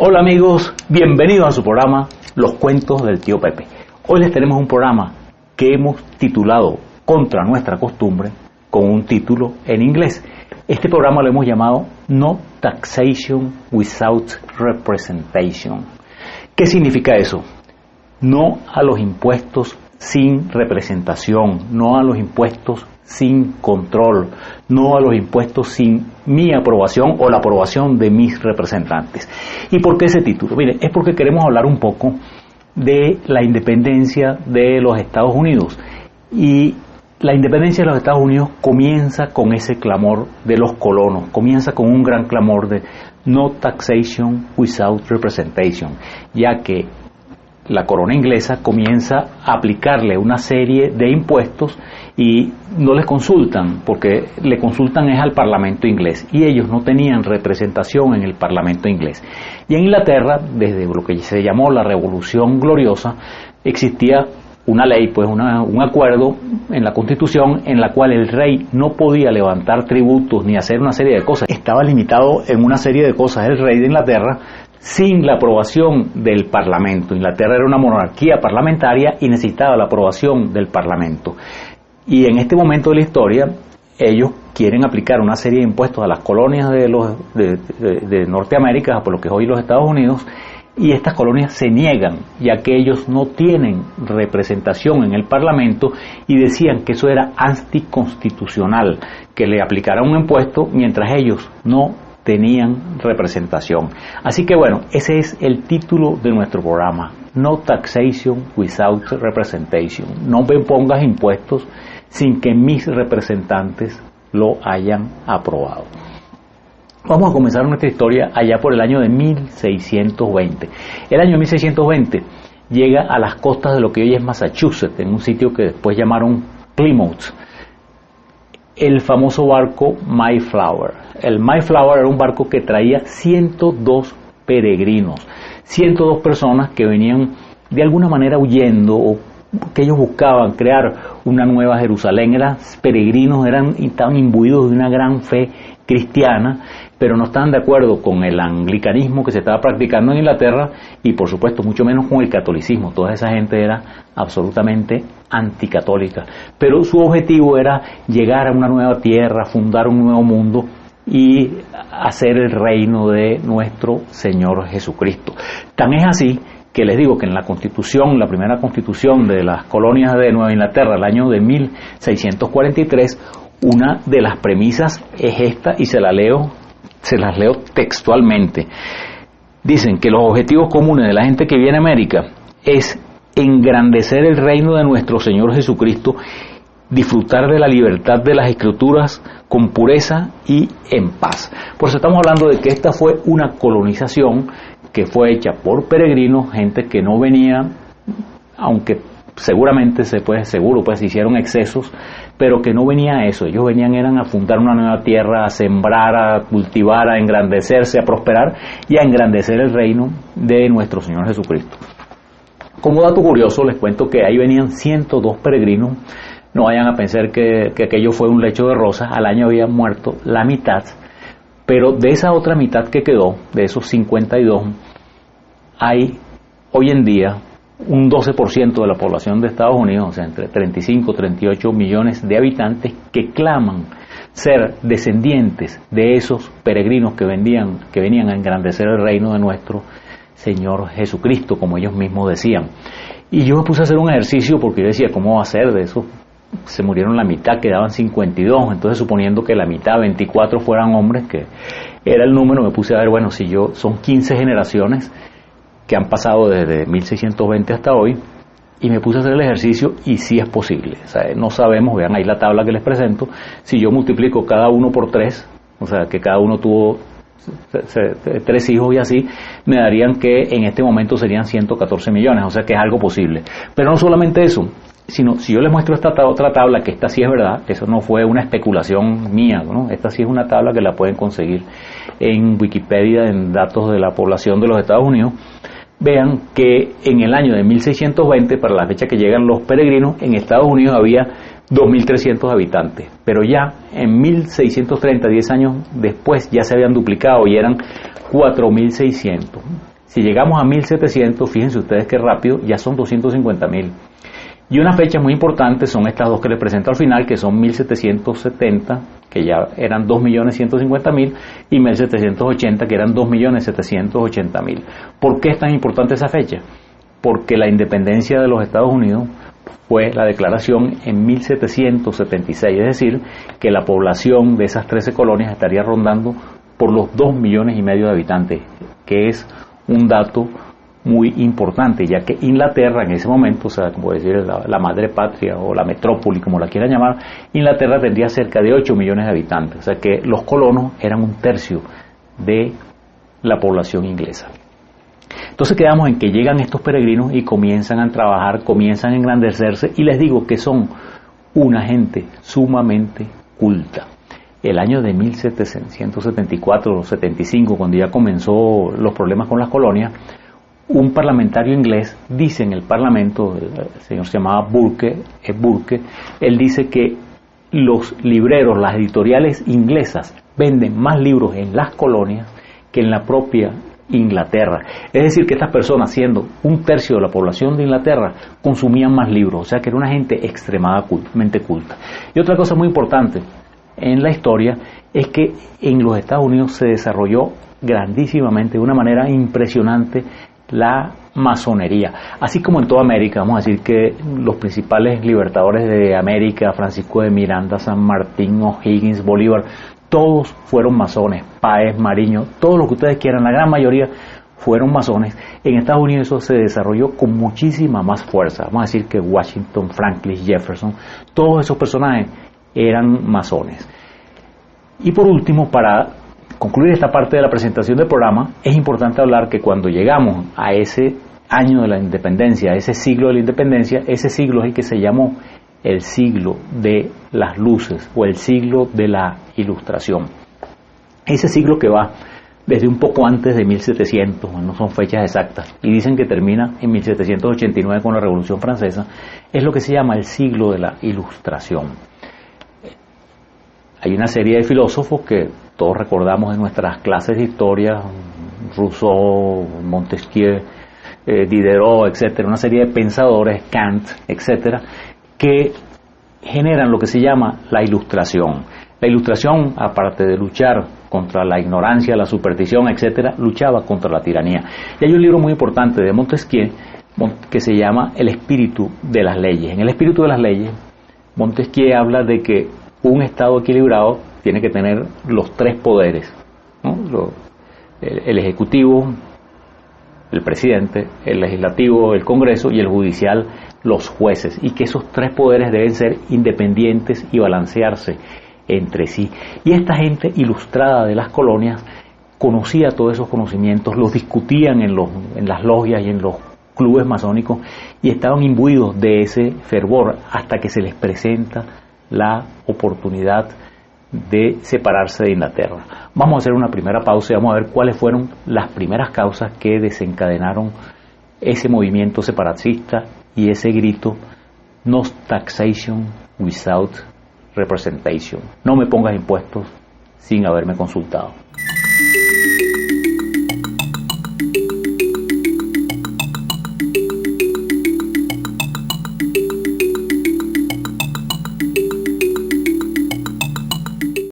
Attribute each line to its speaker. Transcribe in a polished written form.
Speaker 1: Hola amigos, bienvenidos a su programa Los Cuentos del Tío Pepe. Hoy les tenemos un programa que hemos titulado Contra Nuestra Costumbre, con un título en inglés. Este programa lo hemos llamado No Taxation Without Representation. ¿Qué significa eso? No a los impuestos sin representación, no a los impuestos sin control, no a los impuestos sin mi aprobación o la aprobación de mis representantes. ¿Y por qué ese título? Mire, es porque queremos hablar un poco de la independencia de los Estados Unidos. Y la independencia de los Estados Unidos comienza con ese clamor de los colonos, comienza con un gran clamor de no taxation without representation, ya que la corona inglesa comienza a aplicarle una serie de impuestos y no les consultan, porque le consultan es al Parlamento inglés, y ellos no tenían representación en el Parlamento inglés. Y en Inglaterra, desde lo que se llamó la Revolución Gloriosa, existía una ley, pues un acuerdo en la Constitución en la cual el rey no podía levantar tributos ni hacer una serie de cosas. Estaba limitado en una serie de cosas el rey de Inglaterra sin la aprobación del Parlamento. Inglaterra era una monarquía parlamentaria y necesitaba la aprobación del Parlamento. Y en este momento de la historia, ellos quieren aplicar una serie de impuestos a las colonias de Norteamérica, por lo que es hoy los Estados Unidos, y estas colonias se niegan, ya que ellos no tienen representación en el Parlamento, y decían que eso era anticonstitucional, que le aplicaran un impuesto mientras ellos no tenían representación. Así que bueno, ese es el título de nuestro programa, No Taxation Without Representation. No me pongas impuestos sin que mis representantes lo hayan aprobado. Vamos a comenzar nuestra historia allá por el año de 1620. El año 1620 llega a las costas de lo que hoy es Massachusetts, en un sitio que después llamaron Plymouth, el famoso barco Mayflower. El Mayflower era un barco que traía 102 peregrinos, 102 personas que venían de alguna manera huyendo, o que ellos buscaban crear una nueva Jerusalén. Eran peregrinos, estaban imbuidos de una gran fe cristiana, pero no estaban de acuerdo con el anglicanismo que se estaba practicando en Inglaterra, y por supuesto mucho menos con el catolicismo. Toda esa gente era absolutamente anticatólica, pero su objetivo era llegar a una nueva tierra, fundar un nuevo mundo y hacer el reino de nuestro Señor Jesucristo. Tan es así que les digo que en la Constitución, la primera Constitución de las colonias de Nueva Inglaterra, el año de 1643, una de las premisas es esta, y se las leo textualmente. Dicen que los objetivos comunes de la gente que viene a América es engrandecer el reino de nuestro Señor Jesucristo, disfrutar de la libertad de las escrituras con pureza y en paz. Por eso estamos hablando de que esta fue una colonización que fue hecha por peregrinos, gente que no venía, aunque seguramente se hicieron excesos, pero que no venía a eso. Ellos eran a fundar una nueva tierra, a sembrar, a cultivar, a engrandecerse, a prosperar y a engrandecer el reino de nuestro Señor Jesucristo. Como dato curioso, les cuento que ahí venían 102 peregrinos. No vayan a pensar que aquello fue un lecho de rosas. Al año habían muerto la mitad, pero de esa otra mitad que quedó, de esos 52, hay hoy en día un 12% de la población de Estados Unidos, o sea, entre 35 y 38 millones de habitantes, que claman ser descendientes de esos peregrinos que venían a engrandecer el reino de nuestro Señor Jesucristo, como ellos mismos decían. Y yo me puse a hacer un ejercicio, porque yo decía, ¿cómo va a ser de eso? Se murieron la mitad, quedaban 52, entonces suponiendo que la mitad, 24, fueran hombres, que era el número, me puse a ver, bueno, si son 15 generaciones que han pasado desde 1620 hasta hoy, y me puse a hacer el ejercicio, y sí es posible. O sea, no sabemos, vean ahí la tabla que les presento, si yo multiplico cada uno por 3, o sea, que cada uno tuvo 3 hijos y así, me darían que en este momento serían 114 millones, o sea que es algo posible. Pero no solamente eso, sino si yo les muestro esta otra tabla, que esta sí es verdad, eso no fue una especulación mía, ¿no? Esta sí es una tabla que la pueden conseguir en Wikipedia, en datos de la población de los Estados Unidos. Vean que en el año de 1620, para la fecha que llegan los peregrinos, en Estados Unidos había 2.300 habitantes, pero ya en 1630, 10 años después, ya se habían duplicado y eran 4.600. Si llegamos a 1700, fíjense ustedes qué rápido, ya son 250.000. Y una fecha muy importante son estas dos que les presento al final, que son 1770, que ya eran 2.150.000, y 1780, que eran 2.780.000. ¿Por qué es tan importante esa fecha? Porque la independencia de los Estados Unidos fue la declaración en 1776, es decir, que la población de esas 13 colonias estaría rondando por los 2,5 millones de habitantes, que es un dato muy importante, ya que Inglaterra en ese momento, o sea, como decir, la madre patria o la metrópoli, como la quieran llamar, Inglaterra tendría cerca de 8 millones de habitantes, o sea que los colonos eran un tercio de la población inglesa. Entonces quedamos en que llegan estos peregrinos y comienzan a trabajar, comienzan a engrandecerse, y les digo que son una gente sumamente culta. El año de 1774 o 75, cuando ya comenzó los problemas con las colonias, un parlamentario inglés dice en el parlamento, el señor se llamaba Burke, él dice que los libreros, las editoriales inglesas venden más libros en las colonias que en la propia Inglaterra. Es decir, que estas personas, siendo un tercio de la población de Inglaterra, consumían más libros, o sea que era una gente extremadamente culta. Y otra cosa muy importante en la historia es que en los Estados Unidos se desarrolló grandísimamente, de una manera impresionante, la masonería, así como en toda América. Vamos a decir que los principales libertadores de América, Francisco de Miranda, San Martín, O'Higgins, Bolívar, todos fueron masones. Páez, Mariño, todos los que ustedes quieran, la gran mayoría fueron masones. En Estados Unidos eso se desarrolló con muchísima más fuerza. Vamos a decir que Washington, Franklin, Jefferson, todos esos personajes eran masones. Y por último, para concluir esta parte de la presentación del programa, es importante hablar que cuando llegamos a ese año de la independencia, a ese siglo de la independencia, ese siglo es el que se llamó el siglo de las luces o el siglo de la ilustración. Ese siglo que va desde un poco antes de 1700, no son fechas exactas, y dicen que termina en 1789 con la Revolución Francesa, es lo que se llama el siglo de la ilustración. Hay una serie de filósofos que todos recordamos en nuestras clases de historia, Rousseau, Montesquieu, Diderot, etcétera, una serie de pensadores, Kant, etcétera, que generan lo que se llama la ilustración. La ilustración, aparte de luchar contra la ignorancia, la superstición, etcétera, luchaba contra la tiranía. Y hay un libro muy importante de Montesquieu que se llama El espíritu de las leyes. En El espíritu de las leyes, Montesquieu habla de que un Estado equilibrado tiene que tener los tres poderes, ¿no? El ejecutivo, el presidente, el legislativo, el Congreso, y el judicial, los jueces, y que esos tres poderes deben ser independientes y balancearse entre sí. Y esta gente ilustrada de las colonias conocía todos esos conocimientos, los discutían en las logias y en los clubes masónicos, y estaban imbuidos de ese fervor hasta que se les presenta la oportunidad de separarse de Inglaterra. Vamos a hacer una primera pausa y vamos a ver cuáles fueron las primeras causas que desencadenaron ese movimiento separatista y ese grito: no taxation without representation. No me pongas impuestos sin haberme consultado.